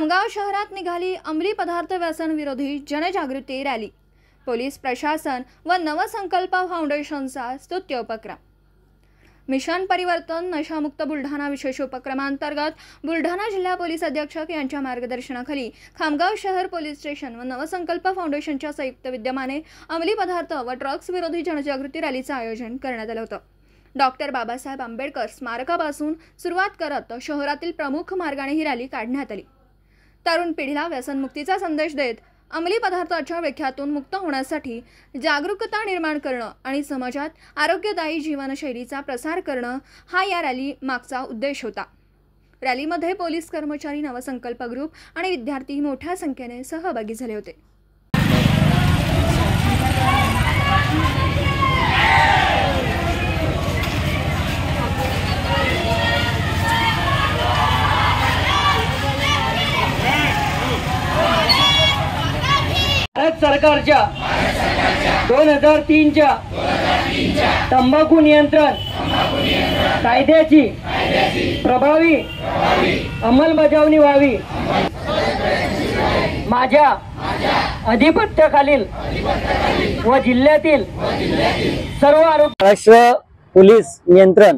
खामगाव शहरात निघाली अंमली पदार्थ व्यसन विरोधी जनजागृती रॅली। पोलीस प्रशासन व नवसंकल्प फाउंडेशनचा स्तुत्य उपक्रम। मिशन परिवर्तन नशामुक्त बुलढाणा विशेष उपक्रमांतर्गत बुलढाणा जिल्हा पोलीस अधीक्षक यांच्या मार्गदर्शनाखाली खामगाव शहर पोलीस स्टेशन व नवसंकल्प फाउंडेशनच्या संयुक्त विद्यमाने अंमली पदार्थ व ड्रग्स विरोधी जनजागृती रॅलीचे आयोजन करण्यात आले होते। डॉक्टर बाबासाहेब आंबेडकर स्मारकापासून सुरुवात करत शहरातील प्रमुख मार्गाने ही रॅली काढण्यात आली। तरुण पिढीला व्यसनमुक्तीचा संदेश देत अंमली पदार्थाच्या विळख्यातून मुक्त होण्यासाठी जागरूकता निर्माण करणं आणि समाजात आरोग्यदायी जीवनशैलीचा प्रसार करणं हा या रॅली मागचा उद्देश होता। रॅलीमध्ये पोलीस कर्मचारी, नवसंकल्प ग्रुप आणि विद्यार्थी मोठ्या संख्येने सहभागी झाले होते। भारत सरकारच्या 2003च्या तंबाखू नियंत्रण कायद्याची प्रभावी अंमलबजावणी व्हावी, माझ्या अधिपत्याखालील व जिल्ह्यातील सर्व महाराष्ट्र पोलीस नियंत्रण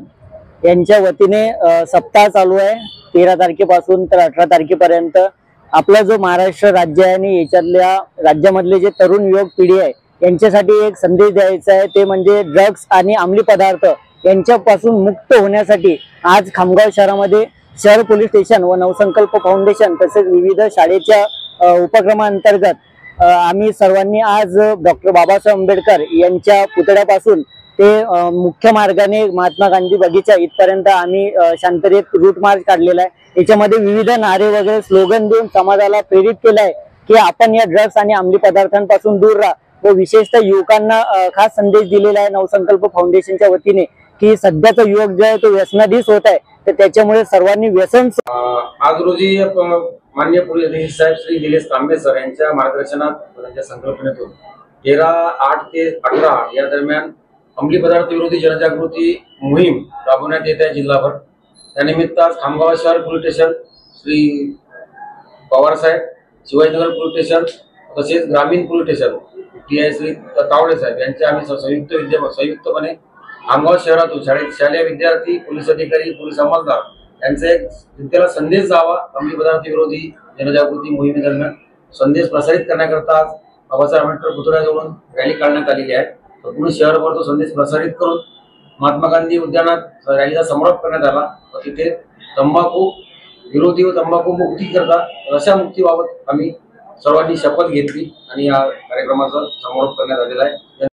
यांच्या वतीने सप्ताह चालू आहे। 13 तारखेपासून तर 18 तारखेपर्यंत आपला जो महाराष्ट्र राज्य आहे आणि याच्यातल्या राज्यामधले जे तरुण युवक पिढी आहे यांच्यासाठी एक संदेश द्यायचा आहे, ते म्हणजे ड्रग्स आणि अंमली पदार्थ यांच्यापासून मुक्त होण्यासाठी आज खामगाव शहरामध्ये शहर पोलीस स्टेशन व नवसंकल्प फाउंडेशन तसेच विविध शाळेच्या उपक्रमांतर्गत आम्ही सर्वांनी आज डॉक्टर बाबासाहेब आंबेडकर यांच्या पुतळ्यापासून ते मुख्य मार्गाने महात्मा गांधी बगीचा इथपर्यंत आम्ही शांततेत रूट मार्च काढलेला आहे। याच्यामध्ये विविध नारे वगैरे स्लोगन देऊन समाजाला प्रेरित केलं आहे की आपण या ड्रग्स आणि अंमली पदार्थांपासून दूर राहा व विशेषतः युवकांना खास संदेश दिलेला आहे नवसंकल्प फाउंडेशनच्या वतीने की सध्याचा युवक जो आहे तो व्यसनाधीश होत आहे, तर त्याच्यामुळे सर्वांनी व्यसन। आज रोजी माननीय पोलीस अधीक्षक साहेब श्री निलेश तांबे सर यांच्या मार्गदर्शनात त्यांच्या संकल्पनेतून 13/8 ते 18 या दरम्यान अंमली पदार्थ विरोधी जनजागृती मोहीम राबवण्यात येत आहे जिल्हाभर। त्यानिमित्त आज खामगाव शहर पोलीस स्टेशन, श्री पवार साहेब, शिवाजीनगर पोलीस स्टेशन तसेच ग्रामीण police station TI Shri Tawde साहेब यांच्या आम्ही संयुक्तपणे खामगाव शहरातून शालेय विद्यार्थी, पोलीस अधिकारी, पोलीस अंमलदार यांचा एक जनतेला संदेश जावा अंमली पदार्थ विरोधी जनजागृती मोहिमेदरम्यान संदेश प्रसारित करण्याकरता आज बाबासाहेब आंबेडकर पुतळ्याजवळून रॅली काढण्यात आलेली आहे। पूर्ण शहरभर तो संदेश प्रसारित करून महात्मा गांधी उद्यानात रॅलीचा समारोप करण्यात आला। तिथे तंबाखू विरोधी व तंबाखू मुक्ती करता नशामुक्तीबाबत आम्ही सर्वांनी शपथ घेतली आणि या कार्यक्रमाचा समारोप करण्यात आलेला आहे।